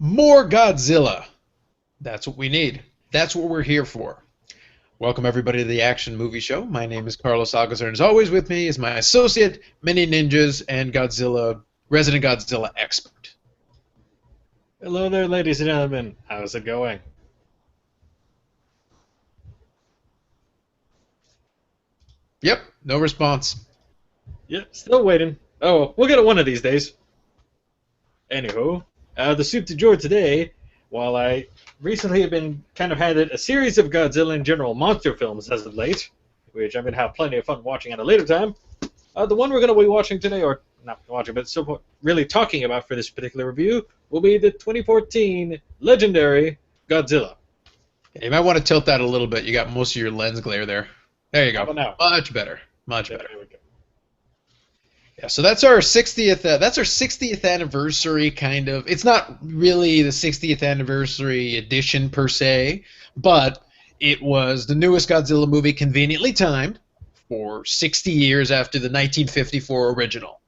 More Godzilla. That's what we need. That's what we're here for. Welcome everybody to the Action Movie Show. My name is Carlos Alcazar, and as always with me is my associate, Manyninjas, and resident Godzilla expert. Hello there, ladies and gentlemen. How's it going? Yep, no response. Yep, still waiting. Oh, we'll get it one of these days. Anywho, the soup du jour today, while I recently have been kind of handed a series of Godzilla and general monster films as of late, which I'm going to have plenty of fun watching at a later time, the one we're going to be watching today, or not watching, but still really talking about for this particular review, will be the 2014 legendary Godzilla. You might want to tilt that a little bit. You got most of your lens glare there. There you go. How about now? Much better. Much better. There we go. Yeah, so that's our 60th. That's our 60th anniversary, kind of. It's not really the 60th anniversary edition per se, but it was the newest Godzilla movie, conveniently timed for 60 years after the 1954 original.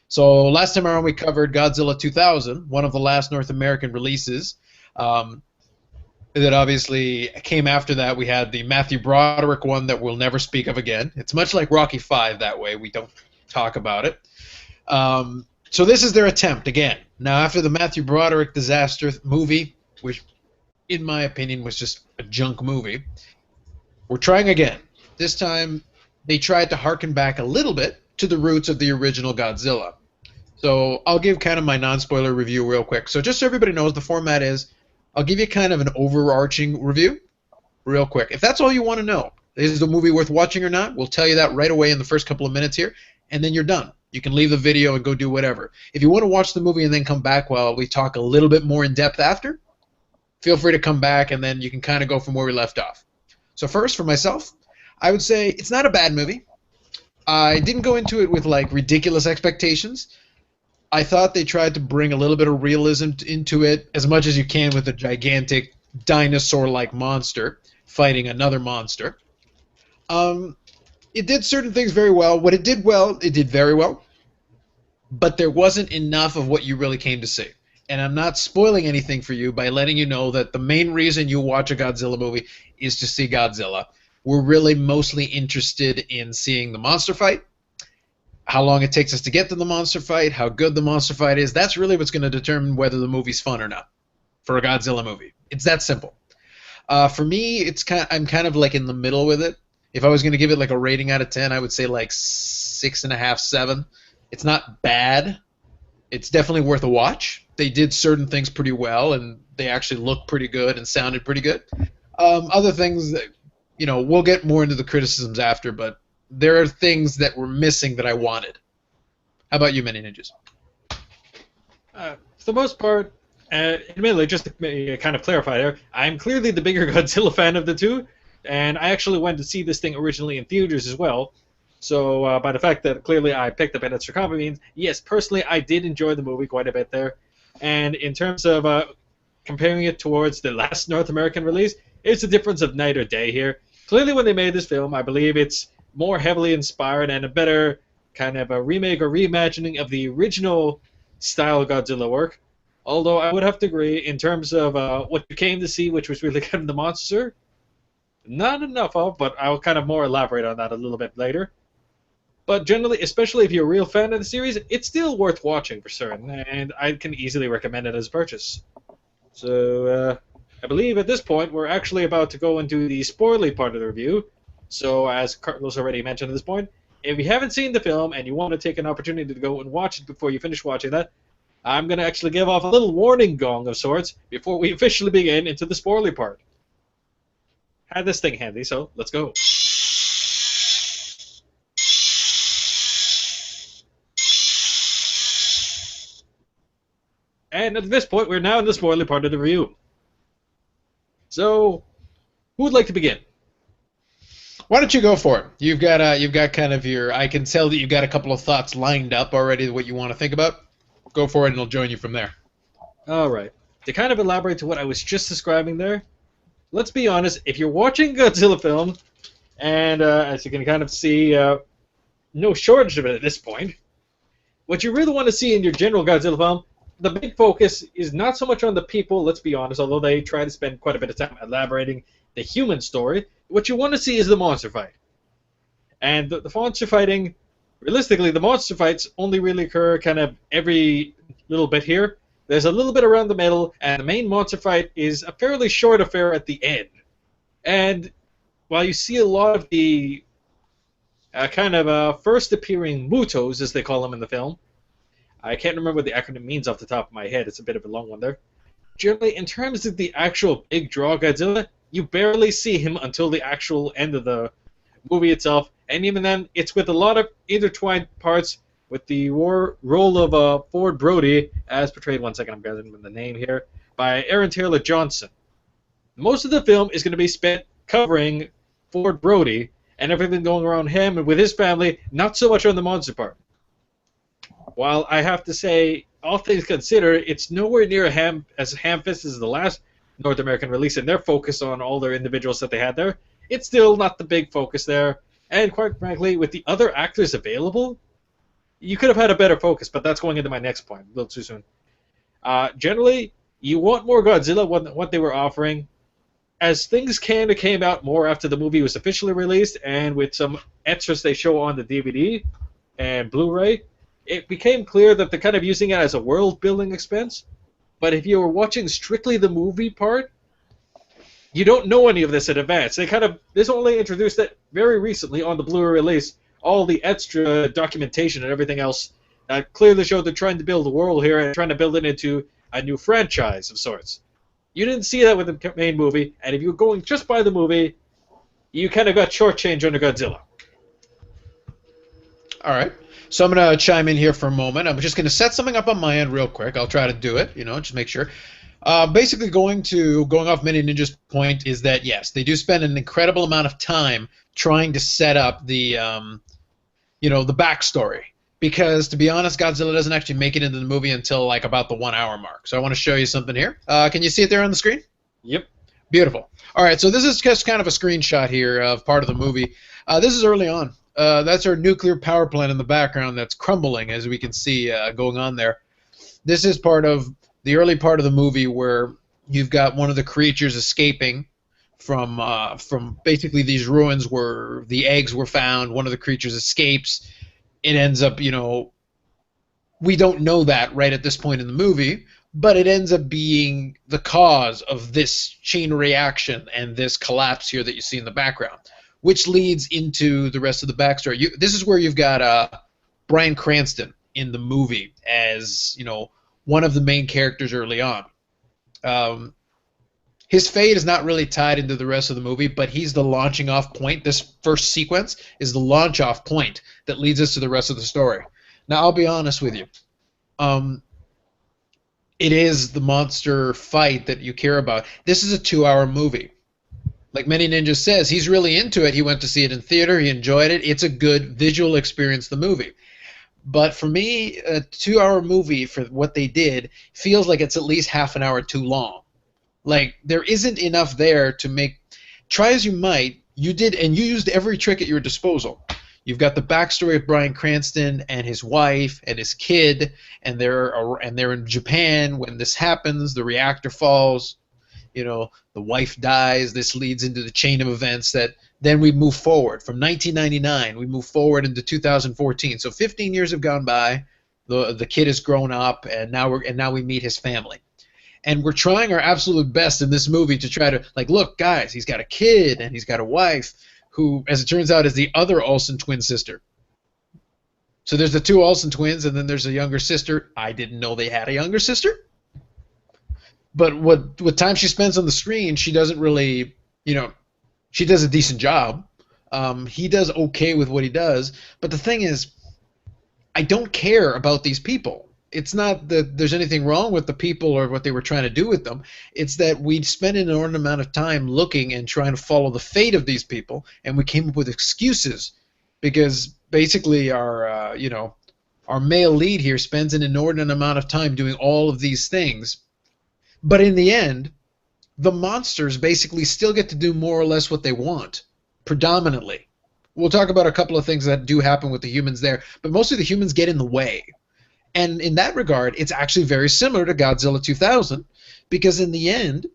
So last time around we covered Godzilla 2000, one of the last North American releases. That obviously came after that. We had the Matthew Broderick one that we'll never speak of again. It's much like Rocky V that way. We don't talk about it. So this is their attempt again. Now after the Matthew Broderick disaster movie, which in my opinion was just a junk movie, we're trying again. This time they tried to harken back a little bit to the roots of the original Godzilla. So I'll give kind of my non-spoiler review real quick. So just so everybody knows, the format is I'll give you kind of an overarching review real quick. If that's all you want to know, is the movie worth watching or not, we'll tell you that right away in the first couple of minutes here, and then you're done. You can leave the video and go do whatever. If you want to watch the movie and then come back while we talk a little bit more in depth after, feel free to come back and then you can kind of go from where we left off. So first, for myself, I would say it's not a bad movie. I didn't go into it with like ridiculous expectations. I thought they tried to bring a little bit of realism into it as much as you can with a gigantic dinosaur-like monster fighting another monster. It did certain things very well. What it did well, it did very well. But there wasn't enough of what you really came to see. And I'm not spoiling anything for you by letting you know that the main reason you watch a Godzilla movie is to see Godzilla. We're really mostly interested in seeing the monster fight, how long it takes us to get to the monster fight, how good the monster fight is. That's really what's going to determine whether the movie's fun or not for a Godzilla movie. It's that simple. For me, I'm kind of like in the middle with it. If I was going to give it like a rating out of 10, I would say like 6.5, 7. It's not bad. It's definitely worth a watch. They did certain things pretty well, and they actually looked pretty good and sounded pretty good. Other things that, we'll get more into the criticisms after, but there are things that were missing that I wanted. How about you, Manyninjas? For the most part, admittedly, just to kind of clarify there, I'm clearly the bigger Godzilla fan of the two, and I actually went to see this thing originally in theaters as well. So by the fact that clearly I picked up an extra copy means, yes, personally I did enjoy the movie quite a bit there. And in terms of comparing it towards the last North American release, it's a difference of night or day here. Clearly when they made this film, I believe it's more heavily inspired and a better kind of a remake or reimagining of the original style Godzilla work. Although I would have to agree, in terms of what you came to see, which was really kind of the monster, not enough of, but I'll kind of more elaborate on that a little bit later. But generally, especially if you're a real fan of the series, it's still worth watching for certain, and I can easily recommend it as a purchase. So I believe at this point we're actually about to go into the spoilery part of the review. So, as Carlos already mentioned at this point, if you haven't seen the film and you want to take an opportunity to go and watch it before you finish watching that, I'm going to actually give off a little warning gong of sorts before we officially begin into the spoilery part. Had this thing handy, so let's go. And at this point, we're now in the spoiler part of the review. So, who would like to begin? Why don't you go for it? You've got kind of your. I can tell that you've got a couple of thoughts lined up already. What you want to think about? Go for it, and I'll join you from there. All right. To kind of elaborate to what I was just describing there, let's be honest. If you're watching Godzilla film, and as you can kind of see, no shortage of it at this point, what you really want to see in your general Godzilla film the big focus is not so much on the people, let's be honest, although they try to spend quite a bit of time elaborating the human story. What you want to see is the monster fight. And the monster fighting, realistically, the monster fights only really occur kind of every little bit here. There's a little bit around the middle, and the main monster fight is a fairly short affair at the end. And while you see a lot of the first appearing Mutos, as they call them in the film, I can't remember what the acronym means off the top of my head. It's a bit of a long one there. Generally, in terms of the actual big draw Godzilla, you barely see him until the actual end of the movie itself. And even then, it's with a lot of intertwined parts with the role of Ford Brody, as portrayed, one second, I'm getting the name here, by Aaron Taylor Johnson. Most of the film is going to be spent covering Ford Brody and everything going around him and with his family, not so much on the monster part. While I have to say, all things considered, it's nowhere near as ham-fisted as the last North American release, and their focus on all their individuals that they had there. It's still not the big focus there. And quite frankly, with the other actors available, you could have had a better focus, but that's going into my next point, a little too soon. Generally, you want more Godzilla what they were offering. As things kind of came out more after the movie was officially released, and with some extras they show on the DVD and Blu-ray, it became clear that they're kind of using it as a world-building expense. But if you were watching strictly the movie part, you don't know any of this in advance. This only introduced it very recently on the Blu-ray release. All the extra documentation and everything else that clearly showed they're trying to build a world here and trying to build it into a new franchise of sorts. You didn't see that with the main movie, and if you were going just by the movie, you kind of got shortchanged under Godzilla. All right. So I'm going to chime in here for a moment. I'm just going to set something up on my end real quick. I'll try to do it, just make sure. Basically, going off Manyninjas' point is that, yes, they do spend an incredible amount of time trying to set up the backstory. Because, to be honest, Godzilla doesn't actually make it into the movie until, like, about the 1 hour mark. So I want to show you something here. Can you see it there on the screen? Yep. Beautiful. All right, so this is just kind of a screenshot here of part of the movie. This is early on. That's our nuclear power plant in the background that's crumbling, as we can see going on there. This is part of the early part of the movie where you've got one of the creatures escaping from basically these ruins where the eggs were found. One of the creatures escapes. It ends up, we don't know that right at this point in the movie, but it ends up being the cause of this chain reaction and this collapse here that you see in the background, which leads into the rest of the backstory. This is where you've got Bryan Cranston in the movie as, one of the main characters early on. His fate is not really tied into the rest of the movie, but he's the launching off point. This first sequence is the launch off point that leads us to the rest of the story. Now, I'll be honest with you. It is the monster fight that you care about. This is a 2-hour movie. Like Manyninjas says, he's really into it. He went to see it in theater. He enjoyed it. It's a good visual experience, the movie. But for me, a 2-hour movie for what they did feels like it's at least half an hour too long. Like, there isn't enough there to make... Try as you might, you did, and you used every trick at your disposal. You've got the backstory of Bryan Cranston and his wife and his kid, and they're in Japan when this happens. The reactor falls. The wife dies. This leads into the chain of events that then we move forward. From 1999, we move forward into 2014. So 15 years have gone by. The kid has grown up, and now we meet his family. And we're trying our absolute best in this movie to try to, look, guys, he's got a kid and he's got a wife who, as it turns out, is the other Olsen twin sister. So there's the two Olsen twins, and then there's a younger sister. I didn't know they had a younger sister. But what time she spends on the screen, she doesn't really, she does a decent job. He does okay with what he does. But the thing is, I don't care about these people. It's not that there's anything wrong with the people or what they were trying to do with them. It's that we spent an inordinate amount of time looking and trying to follow the fate of these people, and we came up with excuses because basically our male lead here spends an inordinate amount of time doing all of these things. But in the end, the monsters basically still get to do more or less what they want, predominantly. We'll talk about a couple of things that do happen with the humans there, but mostly the humans get in the way. And in that regard, it's actually very similar to Godzilla 2000, because in the end,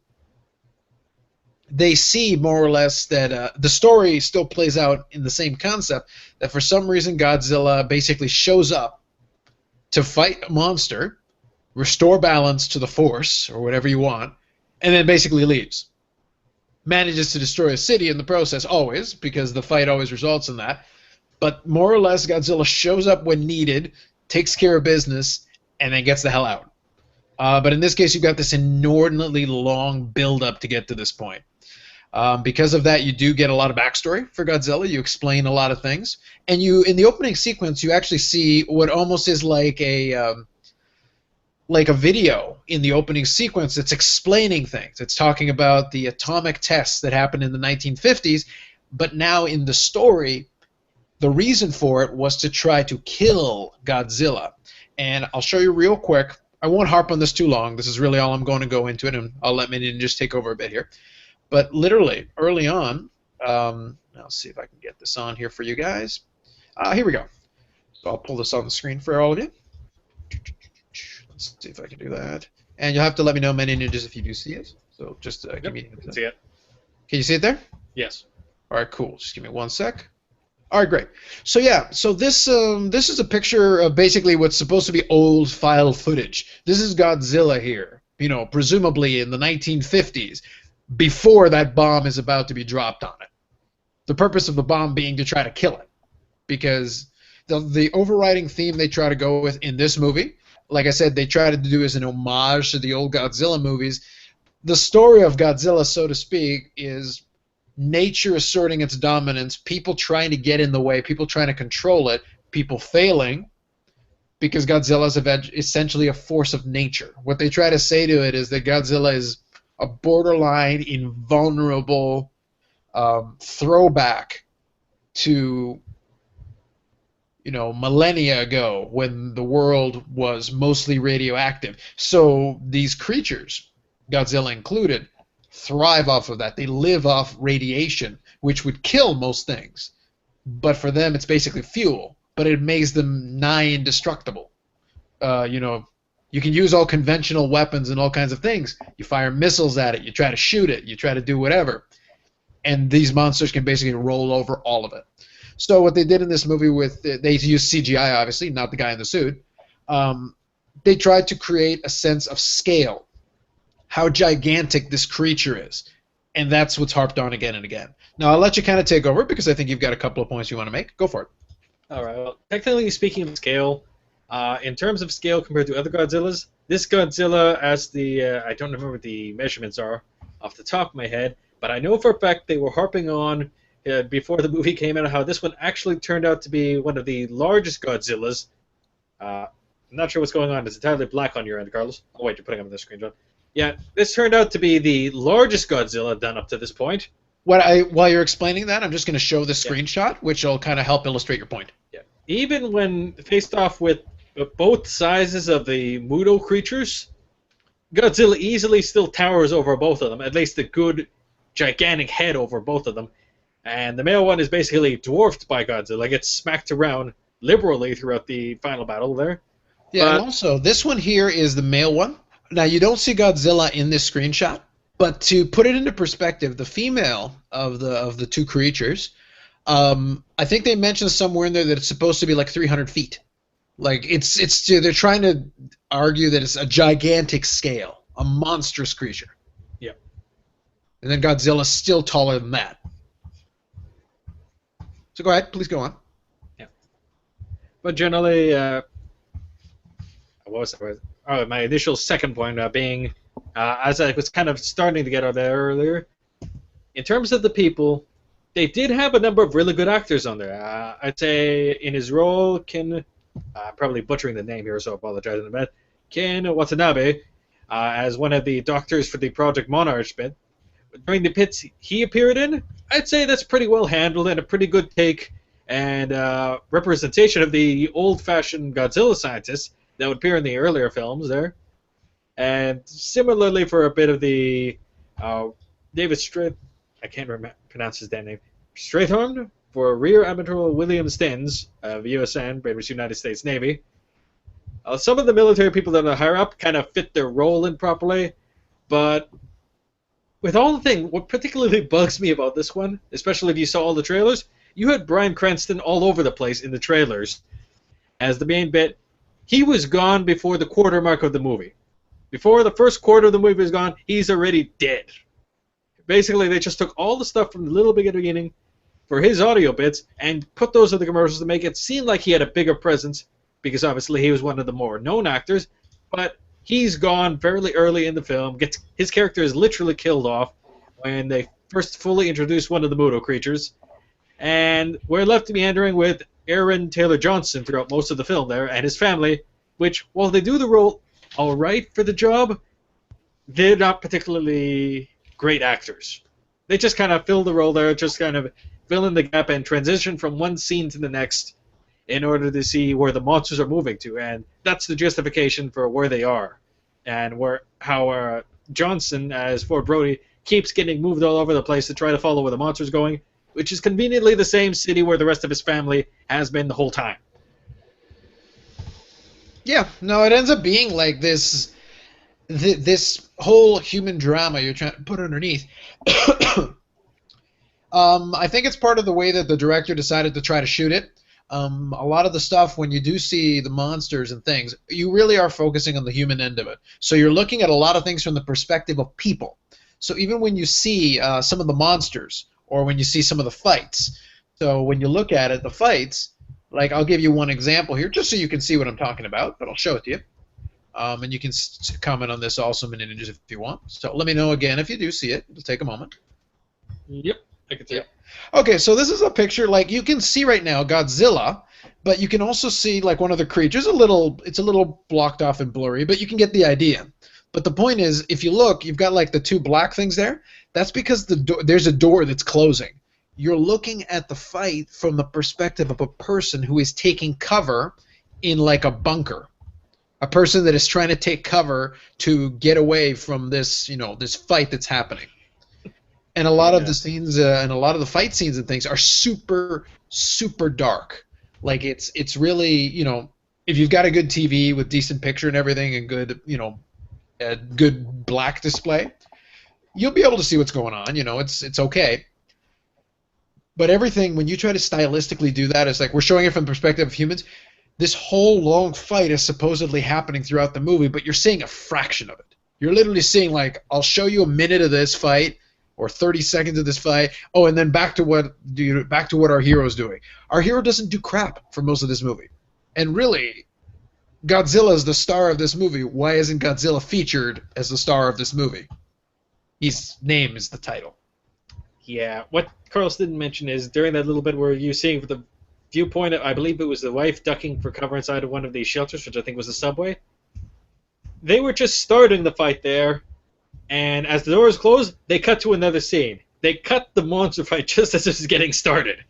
they see more or less that the story still plays out in the same concept, that for some reason Godzilla basically shows up to fight a monster, restore balance to the force, or whatever you want, and then basically leaves. Manages to destroy a city in the process, always, because the fight always results in that. But more or less, Godzilla shows up when needed, takes care of business, and then gets the hell out. But in this case, you've got this inordinately long build-up to get to this point. Because of that, you do get a lot of backstory for Godzilla. You explain a lot of things, and in the opening sequence, you actually see what almost is like a video in the opening sequence that's explaining things. It's talking about the atomic tests that happened in the 1950s, but now in the story, the reason for it was to try to kill Godzilla. And I'll show you real quick. I won't harp on this too long. This is really all I'm going to go into it, and I'll let Manyninjas take over a bit here. But literally, early on, I'll see if I can get this on here for you guys. Here we go. So I'll pull this on the screen for all of you. Let's see if I can do that. And you'll have to let me know, Manyninjas, if you do see it. So just give me a see it. Can you see it there? Yes. All right, cool. Just give me 1 sec. All right, great. So yeah, so this is a picture of basically what's supposed to be old file footage. This is Godzilla here, presumably in the 1950s, before that bomb is about to be dropped on it. The purpose of the bomb being to try to kill it, because the overriding theme they try to go with in this movie, like I said, they try to do as an homage to the old Godzilla movies. The story of Godzilla, so to speak, is nature asserting its dominance, people trying to get in the way, people trying to control it, people failing, because Godzilla is essentially a force of nature. What they try to say to it is that Godzilla is a borderline invulnerable throwback to millennia ago, when the world was mostly radioactive. So these creatures, Godzilla included, thrive off of that. They live off radiation, which would kill most things. But for them, it's basically fuel. But it makes them nigh indestructible. You can use all conventional weapons and all kinds of things. You fire missiles at it. You try to shoot it. You try to do whatever. And these monsters can basically roll over all of it. So what they did in this movie they used CGI, obviously, not the guy in the suit. They tried to create a sense of scale, how gigantic this creature is. And that's what's harped on again and again. Now, I'll let you kind of take over, because I think you've got a couple of points you want to make. Go for it. All right. Well, technically speaking of scale, in terms of scale compared to other Godzillas, this Godzilla, as I don't remember what the measurements are off the top of my head, but I know for a fact they were harping on before the movie came out how this one actually turned out to be one of the largest Godzillas. I'm not sure what's going on. It's entirely black on your end, Carlos. Oh, wait, you're putting up the screenshot. Yeah, this turned out to be the largest Godzilla done up to this point. While you're explaining that, I'm just going to show the screenshot, which will kind of help illustrate your point. Yeah. Even when faced off with both sizes of the Muto creatures, Godzilla easily still towers over both of them, at least a good, gigantic head over both of them. And the male one is basically dwarfed by Godzilla, gets smacked around liberally throughout the final battle there. Yeah, and also, this one here is the male one. Now, you don't see Godzilla in this screenshot, but to put it into perspective, the female of the two creatures, I think they mentioned somewhere in there that it's supposed to be like 300 feet. Like, they're trying to argue that it's a gigantic scale, a monstrous creature. Yep. And then Godzilla's still taller than that. So go ahead, please go on. Yeah. But generally, what was it? Oh, my initial second point being, as I was kind of starting to get out there earlier, in terms of the people, they did have a number of really good actors on there. I'd say in his role, I'm probably butchering the name here, so I apologize in advance, Ken Watanabe, as one of the doctors for the Project Monarch bit. During the pits he appeared in, I'd say that's pretty well handled and a pretty good take and representation of the old-fashioned Godzilla scientists that would appear in the earlier films there. And similarly for a bit of the David I can't pronounce his damn name, Strathorn for Rear Admiral William Stens of USN, British United States Navy. Some of the military people that are higher up kind of fit their role in properly, but with all the thing, what particularly bugs me about this one, especially if you saw all the trailers, you had Bryan Cranston all over the place in the trailers as the main bit. He was gone before the quarter mark of the movie. Before the first quarter of the movie was gone, he's already dead. Basically, they just took all the stuff from the little bit of the beginning for his audio bits and put those in the commercials to make it seem like he had a bigger presence, because obviously he was one of the more known actors, but he's gone fairly early in the film. His character is literally killed off when they first fully introduce one of the Muto creatures, and we're left meandering with Aaron Taylor Johnson throughout most of the film there, and his family, which, while they do the role all right for the job, they're not particularly great actors. They just kind of fill the role there, just kind of fill in the gap and transition from one scene to the next in order to see where the monsters are moving to, and that's the justification for where they are, and how Johnson as Ford Brody keeps getting moved all over the place to try to follow where the monster's going, which is conveniently the same city where the rest of his family has been the whole time. Yeah, no, it ends up being like this whole human drama you're trying to put underneath. I think it's part of the way that the director decided to try to shoot it. A lot of the stuff, when you do see the monsters and things, you really are focusing on the human end of it. So you're looking at a lot of things from the perspective of people. So even when you see some of the monsters, or when you see some of the fights, so when you look at it, the fights, like I'll give you one example here, just so you can see what I'm talking about, but I'll show it to you. And you can comment on this also, Manyninjas, if you want. So let me know again if you do see it. It'll take a moment. Yep, I can see it. Okay, so this is a picture, like you can see right now Godzilla, but you can also see like one of the creatures. It's a little blocked off and blurry, but you can get the idea. But the point is, if you look, you've got like the two black things there. That's because there's a door that's closing. You're looking at the fight from the perspective of a person who is taking cover in like a bunker. A person that is trying to take cover to get away from this, this fight that's happening. And a lot of the scenes and a lot of the fight scenes and things are super, super dark. Like it's really, if you've got a good TV with decent picture and everything and good, a good black display, you'll be able to see what's going on. It's okay. But everything, when you try to stylistically do that, it's like we're showing it from the perspective of humans. This whole long fight is supposedly happening throughout the movie, but you're seeing a fraction of it. You're literally seeing, like, I'll show you a minute of this fight or 30 seconds of this fight. Oh, and then back to what our hero's doing. Our hero doesn't do crap for most of this movie. And really, Godzilla is the star of this movie. Why isn't Godzilla featured as the star of this movie? His name is the title. Yeah, what Carlos didn't mention is during that little bit where you're seeing the viewpoint, I believe it was the wife ducking for cover inside of one of these shelters, which I think was the subway. They were just starting the fight there, and as the doors closed, they cut to another scene. They cut the monster fight just as it was getting started.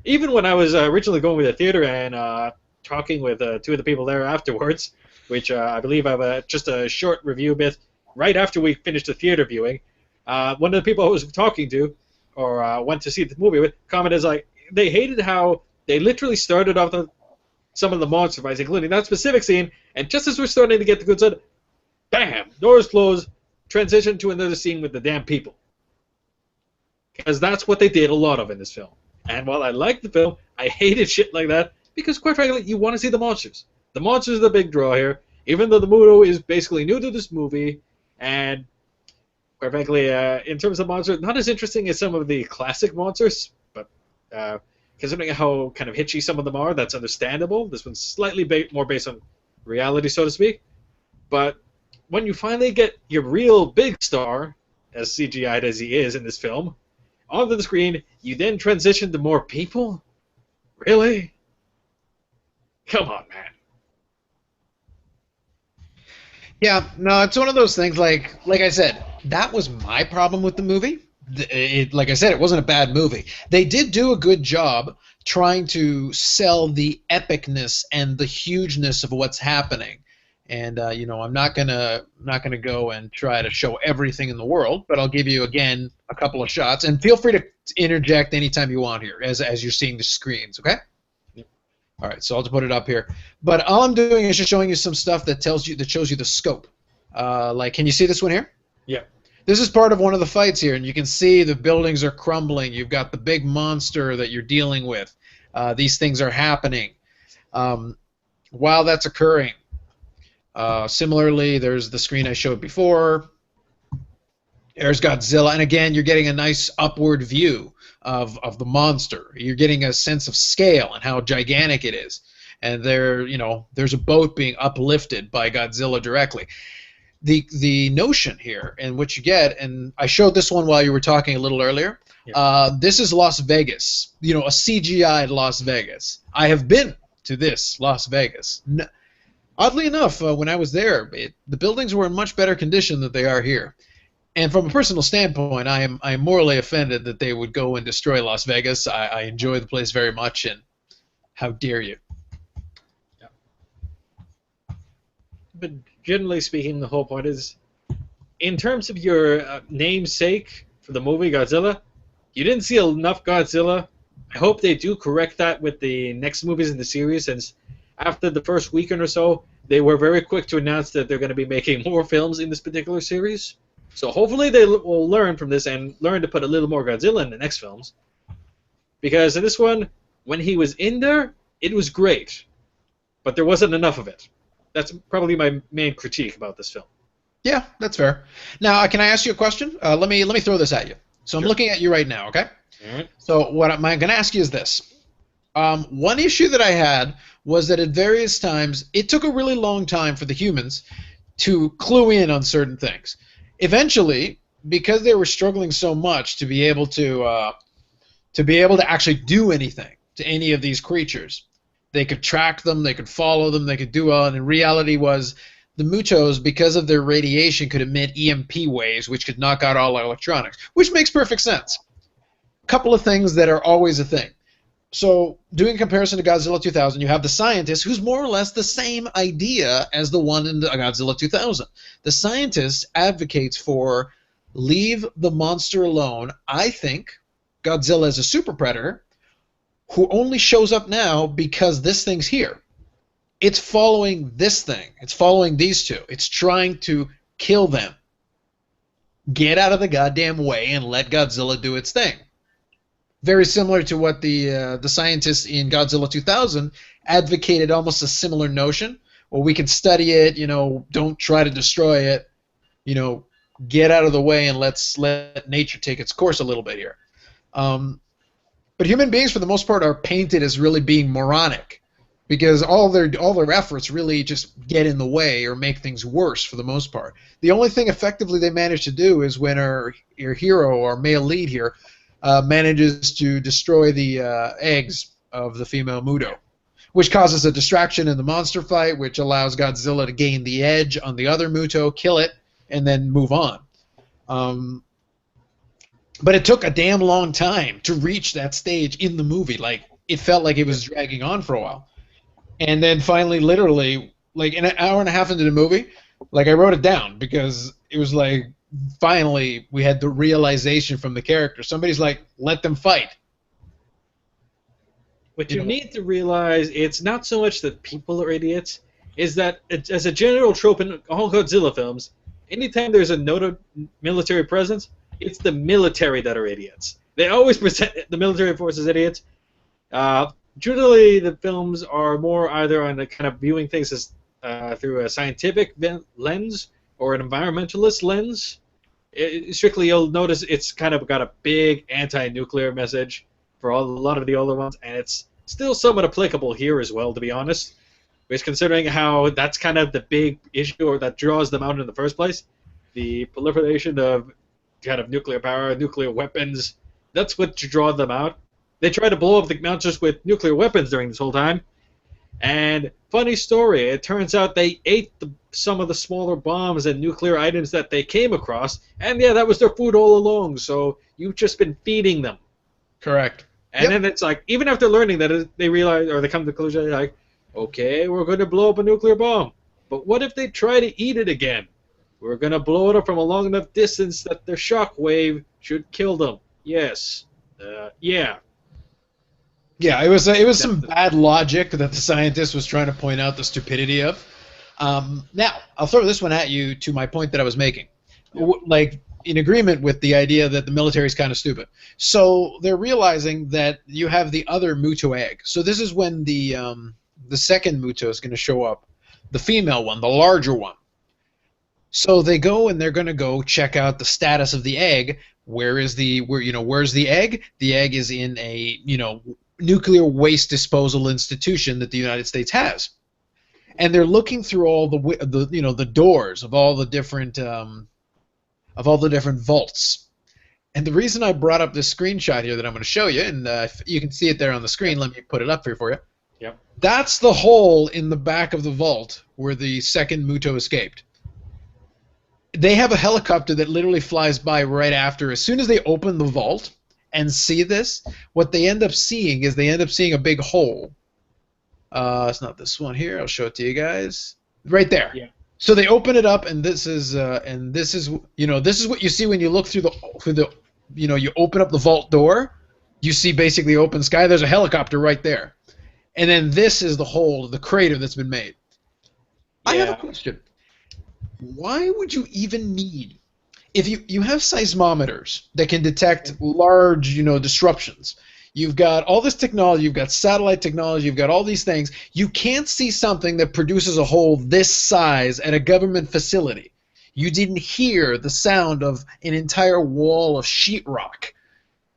Even when I was originally going with the theater and talking with two of the people there afterwards, which I believe I have just a short review bit right after we finished the theater viewing, one of the people I was talking to, or went to see the movie with, commented like, they hated how they literally started off some of the monster fights, including that specific scene, and just as we're starting to get the good side, bam, doors close, transition to another scene with the damn people. Because that's what they did a lot of in this film. And while I liked the film, I hated shit like that, because quite frankly, you want to see the monsters. The monsters are the big draw here, even though the Muto is basically new to this movie, and quite frankly, in terms of monsters, not as interesting as some of the classic monsters, but considering how kind of hitchy some of them are, that's understandable. This one's slightly more based on reality, so to speak. But when you finally get your real big star, as CGI'd as he is in this film, onto the screen, you then transition to more people? Really? Come on, man. Yeah, no, it's one of those things, like I said, that was my problem with the movie. Like I said, it wasn't a bad movie. They did do a good job trying to sell the epicness and the hugeness of what's happening. And I'm not gonna go and try to show everything in the world, but I'll give you again a couple of shots, and feel free to interject anytime you want here as you're seeing the screens. Okay? All right, so I'll just put it up here. But all I'm doing is just showing you some stuff that shows you the scope. Like, can you see this one here? Yeah. This is part of one of the fights here, and you can see the buildings are crumbling. You've got the big monster that you're dealing with. These things are happening. While that's occurring, similarly, there's the screen I showed before. There's Godzilla, and again, you're getting a nice upward view of the monster. You're getting a sense of scale and how gigantic it is. And there's a boat being uplifted by Godzilla directly. The notion here and what you get, and I showed this one while you were talking a little earlier. Yeah. This is Las Vegas. A CGI Las Vegas. I have been to this Las Vegas. Oddly enough, when I was there, the buildings were in much better condition than they are here. And from a personal standpoint, I am morally offended that they would go and destroy Las Vegas. I enjoy the place very much, and how dare you? Yeah. But generally speaking, the whole point is, in terms of your namesake for the movie Godzilla, you didn't see enough Godzilla. I hope they do correct that with the next movies in the series, since after the first weekend or so, they were very quick to announce that they're going to be making more films in this particular series. So hopefully they will learn from this and learn to put a little more Godzilla in the next films. Because in this one, when he was in there, it was great. But there wasn't enough of it. That's probably my main critique about this film. Yeah, that's fair. Now, can I ask you a question? Let me throw this at you. So I'm Sure. looking at you right now, okay? All right. So what I'm going to ask you is this. One issue that I had was that at various times, it took a really long time for the humans to clue in on certain things. Eventually, because they were struggling so much to be able to actually do anything to any of these creatures, they could track them, they could follow them, they could do all. And in reality, was the Mutos, because of their radiation, could emit EMP waves, which could knock out all electronics, which makes perfect sense. A couple of things that are always a thing. So, doing a comparison to Godzilla 2000, you have the scientist, who's more or less the same idea as the one in the Godzilla 2000. The scientist advocates for leave the monster alone. I think Godzilla is a super predator who only shows up now because this thing's here. It's following this thing. It's following these two. It's trying to kill them. Get out of the goddamn way and let Godzilla do its thing. Very similar to what the scientists in Godzilla 2000 advocated, almost a similar notion. Well, we can study it, don't try to destroy it, get out of the way and let's let nature take its course a little bit here. But human beings, for the most part, are painted as really being moronic, because all their efforts really just get in the way or make things worse for the most part. The only thing effectively they manage to do is when our hero, our male lead here, manages to destroy the eggs of the female Muto, which causes a distraction in the monster fight, which allows Godzilla to gain the edge on the other Muto, kill it, and then move on. But it took a damn long time to reach that stage in the movie. Like, it felt like it was dragging on for a while. And then finally, literally, like an hour and a half into the movie, like I wrote it down because it was like, finally, we had the realization from the character. Somebody's like, let them fight. What you need to realize, it's not so much that people are idiots, is that as a general trope in all Godzilla films, anytime there's a noted military presence, it's the military that are idiots. They always present the military force as idiots. Generally, the films are more either on the kind of viewing things as through a scientific lens or an environmentalist lens. Strictly, you'll notice it's kind of got a big anti-nuclear message for a lot of the older ones, and it's still somewhat applicable here as well, to be honest. Because considering how that's kind of the big issue or that draws them out in the first place, the proliferation of kind of nuclear power, nuclear weapons, that's what draws them out. They try to blow up the monsters with nuclear weapons during this whole time. And funny story, it turns out they ate some of the smaller bombs and nuclear items that they came across, and yeah, that was their food all along, so you've just been feeding them. Correct. And then it's like, even after learning that, they realize, or they come to the conclusion, they're like, okay, we're going to blow up a nuclear bomb, but what if they try to eat it again? We're going to blow it up from a long enough distance that the shock wave should kill them. Yes. Yeah. Yeah, it was some Definitely. bad logic that the scientist was trying to point out the stupidity of. Now, I'll throw this one at you to my point that I was making. Yeah. Like, in agreement with the idea that the military is kind of stupid. So they're realizing that you have the other Muto egg. So this is when the second Muto is going to show up, the female one, the larger one. So they go and they're going to go check out the status of the egg. Where's the egg? The egg is in a nuclear waste disposal institution that the United States has, and they're looking through all the doors of all the different vaults. And the reason I brought up this screenshot here that I'm going to show you, and you can see it there on the screen. Let me put it up here for you. Yep. That's the hole in the back of the vault where the second Muto escaped. They have a helicopter that literally flies by right after. As soon as they open the vault and see this, what they end up seeing is a big hole. It's not this one here. I'll show it to you guys. Right there. Yeah. So they open it up, and this is what you see when you look through the you open up the vault door. You see basically open sky. There's a helicopter right there, and then this is the hole, the crater that's been made. I have a Yeah. question. Why would you even need, if you have seismometers that can detect large disruptions, you've got all this technology, you've got satellite technology, you've got all these things, you can't see something that produces a hole this size at a government facility. You didn't hear the sound of an entire wall of sheetrock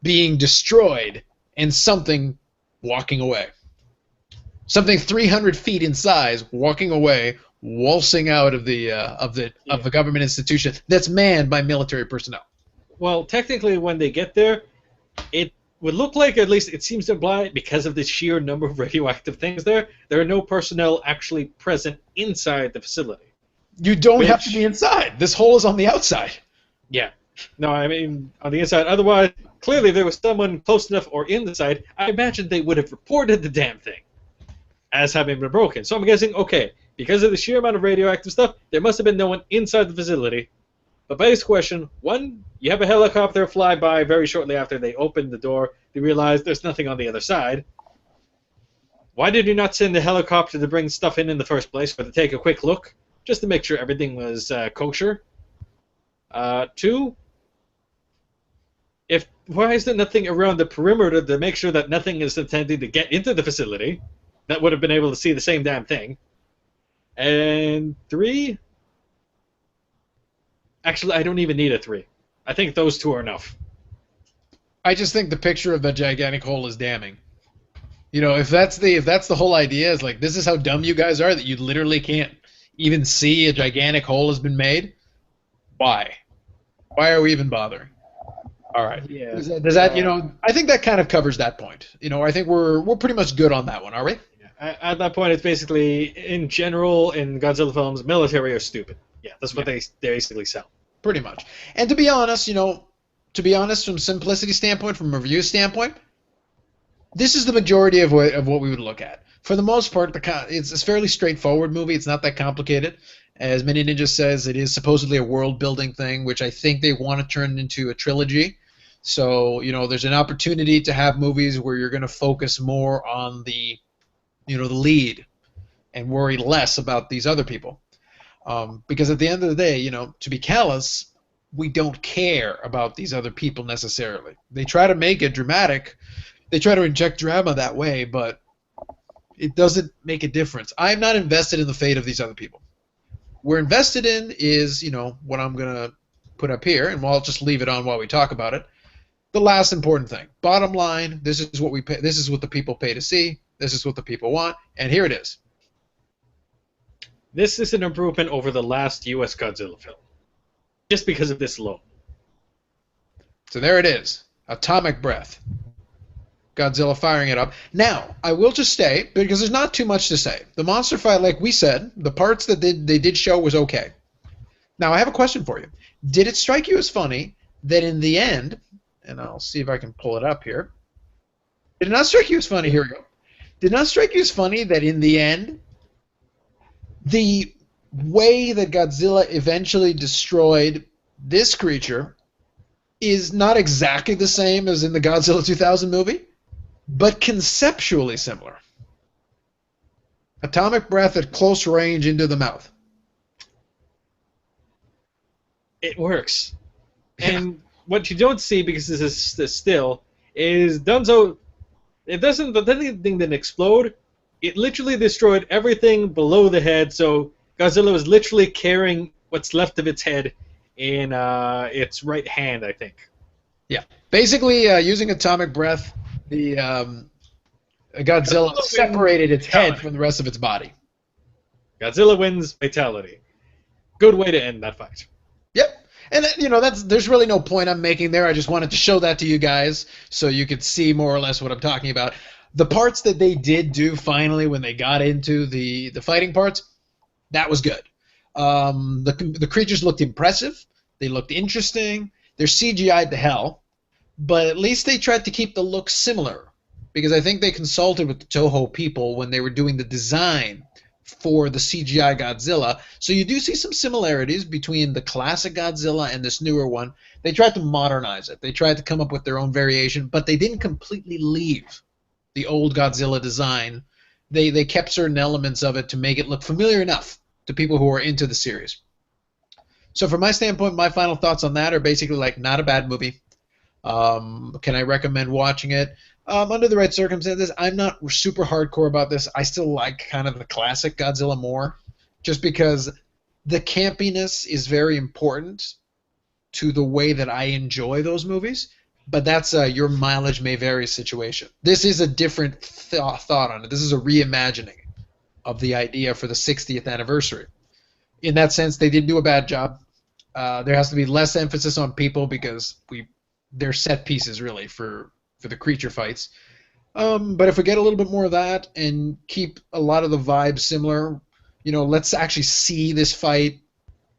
being destroyed and something walking away, something 300 feet in size walking away, waltzing out of the government institution that's manned by military personnel. Well, technically, when they get there, it would look like, at least it seems to imply, because of the sheer number of radioactive things there are no personnel actually present inside the facility. You don't have to Which, be inside. This hole is on the outside. yeah. No, I mean, on the inside. Otherwise, clearly, if there was someone close enough or in the side, I imagine they would have reported the damn thing as having been broken. So I'm guessing, okay, because of the sheer amount of radioactive stuff, there must have been no one inside the facility. But base question, one, you have a helicopter fly by very shortly after they open the door. They realize there's nothing on the other side. Why did you not send the helicopter to bring stuff in the first place, or to take a quick look, just to make sure everything was kosher? Two, why is there nothing around the perimeter to make sure that nothing is intending to get into the facility? That would have been able to see the same damn thing. And three, actually, I don't even need a three. I think those two are enough. I just think the picture of the gigantic hole is damning. If that's the whole idea, is like, this is how dumb you guys are that you literally can't even see a gigantic hole has been made. Why? Why are we even bothering? All right. Yeah. Does that I think that kind of covers that point. I think we're pretty much good on that one, are we? At that point, it's basically, in general, in Godzilla films, military are stupid. Yeah, that's what they basically sell. Pretty much. And to be honest, from simplicity standpoint, from a review standpoint, this is the majority of what we would look at. For the most part, it's a fairly straightforward movie. It's not that complicated. As Manyninjas says, it is supposedly a world-building thing, which I think they want to turn into a trilogy. So, there's an opportunity to have movies where you're going to focus more on the lead and worry less about these other people. Because at the end of the day, to be callous, we don't care about these other people necessarily. They try to make it dramatic. They try to inject drama that way, but it doesn't make a difference. I'm not invested in the fate of these other people. We're invested in is, what I'm going to put up here, and I'll just leave it on while we talk about it. The last important thing. Bottom line, this is what we pay. This is what the people pay to see. This is what the people want, and here it is. This is an improvement over the last U.S. Godzilla film, just because of this alone. So there it is. Atomic breath. Godzilla firing it up. Now, I will just say, because there's not too much to say, the monster fight, like we said, the parts that they did show was okay. Now, I have a question for you. Did it strike you as funny that in the end, and I'll see if I can pull it up here, did it not strike you as funny, here we go, did it not strike you as funny that in the end, the way that Godzilla eventually destroyed this creature is not exactly the same as in the Godzilla 2000 movie? but conceptually similar. Atomic breath at close range into the mouth. It works. Yeah. And what you don't see, because this is this still, is Dunzo. It doesn't. The thing didn't explode. It literally destroyed everything below the head. So Godzilla was literally carrying what's left of its head in its right hand, I think. Yeah. Basically, using atomic breath, the Godzilla Godzilla wins separated its head fatality. from the rest of its body. Godzilla wins fatality. Good way to end that fight. Yep. And that's there's really no point I'm making there. I just wanted to show that to you guys so you could see more or less what I'm talking about. The parts that they did do finally when they got into the fighting parts, that was good. The creatures looked impressive. They looked interesting. They're CGI'd to hell, but at least they tried to keep the look similar because I think they consulted with the Toho people when they were doing the design for the CGI Godzilla. So you do see some similarities between the classic Godzilla and this newer one. They tried to modernize it. They tried to come up with their own variation, but they didn't completely leave the old Godzilla design. They kept certain elements of it to make it look familiar enough to people who are into the series. So from my standpoint, my final thoughts on that are basically like not a bad movie. Can I recommend watching it? Under the right circumstances, I'm not super hardcore about this. I still like kind of the classic Godzilla more, just because the campiness is very important to the way that I enjoy those movies. But that's your mileage may vary situation. This is a different thought on it. This is a reimagining of the idea for the 60th anniversary. In that sense, they didn't do a bad job. There has to be less emphasis on people because they're set pieces really for the creature fights. But if we get a little bit more of that and keep a lot of the vibes similar, let's actually see this fight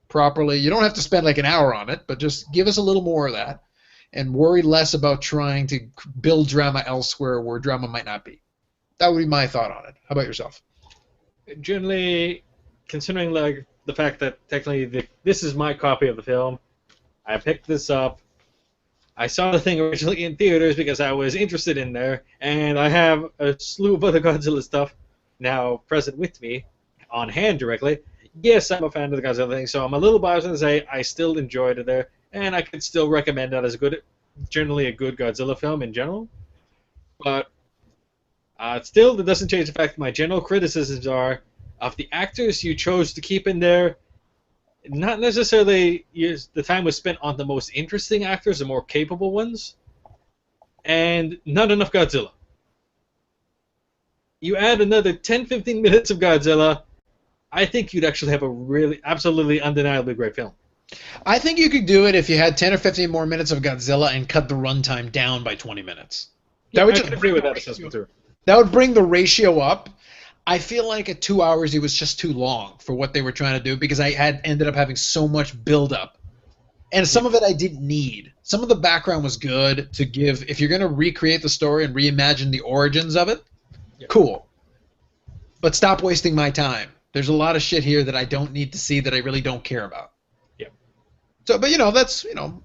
properly. You don't have to spend like an hour on it, but just give us a little more of that and worry less about trying to build drama elsewhere where drama might not be. That would be my thought on it. How about yourself? Generally, considering like the fact that technically this is my copy of the film, I picked this up. I saw the thing originally in theaters because I was interested in there, and I have a slew of other Godzilla stuff now present with me, on hand directly. Yes, I'm a fan of the Godzilla thing, so I'm a little biased to say I still enjoyed it there, and I could still recommend that as generally a good Godzilla film in general. But still, that doesn't change the fact that my general criticisms are of the actors you chose to keep in there. Not necessarily the time was spent on the most interesting actors, the more capable ones, and not enough Godzilla. You add another 10-15 minutes of Godzilla, I think you'd actually have a really, absolutely undeniably great film. I think you could do it if you had 10 or 15 more minutes of Godzilla and cut the runtime down by 20 minutes. Yeah, That would I just can agree with that assessment too. That would bring the ratio up. I feel like at 2 hours it was just too long for what they were trying to do because I had ended up having so much build up. And some of it I didn't need. Some of the background was good to give. If you're going to recreate the story and reimagine the origins of it, cool. But stop wasting my time. There's a lot of shit here that I don't need to see that I really don't care about. Yeah. So, but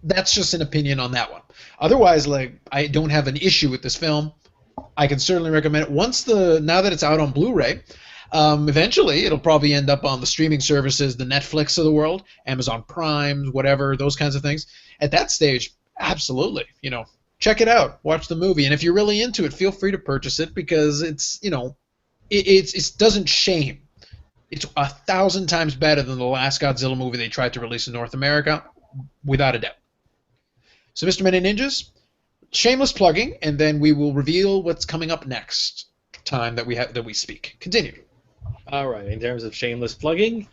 that's just an opinion on that one. Otherwise, like I don't have an issue with this film. I can certainly recommend it. Now that it's out on Blu-ray, eventually it'll probably end up on the streaming services, the Netflix of the world, Amazon Prime, whatever, those kinds of things. At that stage, absolutely, check it out, watch the movie, and if you're really into it, feel free to purchase it because it doesn't shame. It's 1,000 times better than the last Godzilla movie they tried to release in North America, without a doubt. So, Mr. Manyninjas, shameless plugging, and then we will reveal what's coming up next time that we speak. Continue. All right. In terms of shameless plugging,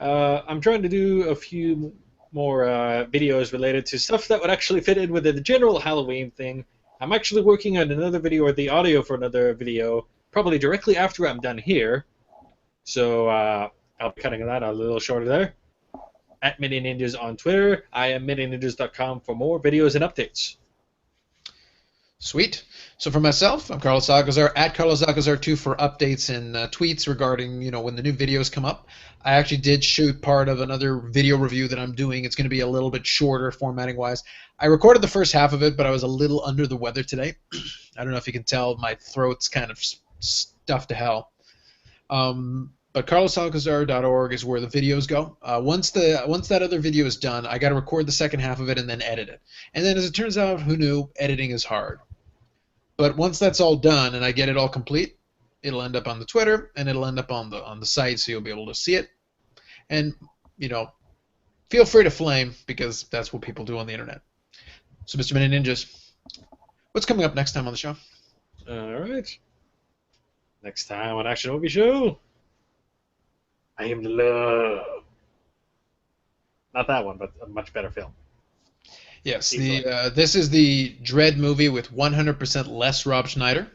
I'm trying to do a few more videos related to stuff that would actually fit in with the general Halloween thing. I'm actually working on another video, or the audio for another video, probably directly after I'm done here. So I'll be cutting that out a little shorter there. At Manyninjas on Twitter. I am Manyninjas.com for more videos and updates. Sweet. So for myself, I'm Carlos Alcazar at Carlos Alcazar 2 for updates and tweets regarding when the new videos come up. I actually did shoot part of another video review that I'm doing. It's going to be a little bit shorter formatting wise. I recorded the first half of it, but I was a little under the weather today. I don't know if you can tell, my throat's kind of stuffed to hell. But carlosalcazar.org is where the videos go. Once that other video is done, I got to record the second half of it and then edit it. And then, as it turns out, who knew, editing is hard. But once that's all done and I get it all complete, it'll end up on the Twitter and it'll end up on the site, so you'll be able to see it. And feel free to flame, because that's what people do on the internet. So, Mr. Manyninjas, what's coming up next time on the show? All right. Next time on Action Movie Show, I Am the Love. Not that one, but a much better film. Yes, this is the Dread movie with 100% less Rob Schneider,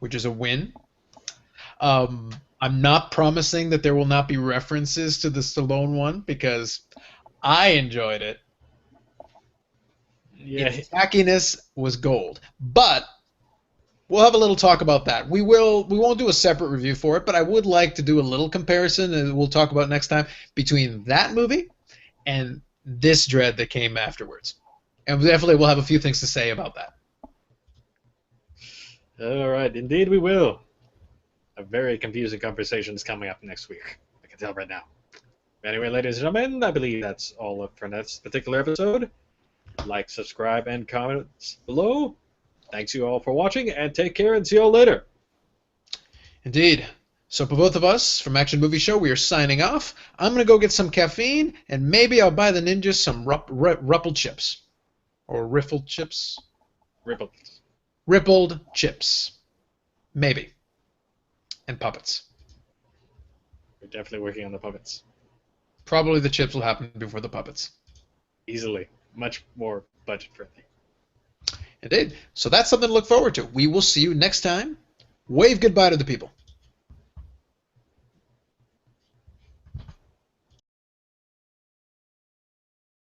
which is a win. I'm not promising that there will not be references to the Stallone one, because I enjoyed it. Yeah. Its tackiness was gold. But we'll have a little talk about that. We won't do a separate review for it, but I would like to do a little comparison, and we'll talk about next time, between that movie and this Dread that came afterwards. And definitely we'll have a few things to say about that. All right, indeed we will. A very confusing conversation is coming up next week. I can tell right now. Anyway, ladies and gentlemen, I believe that's all up for this particular episode. Like, subscribe, and comments below. Thanks you all for watching, and take care, and see you all later. Indeed. So for both of us from Action Movie Show, we are signing off. I'm going to go get some caffeine, and maybe I'll buy the ninjas some rippled chips. Or riffled chips? Rippled. Rippled chips. Maybe. And puppets. We're definitely working on the puppets. Probably the chips will happen before the puppets. Easily. Much more budget-friendly. Indeed. So that's something to look forward to. We will see you next time. Wave goodbye to the people.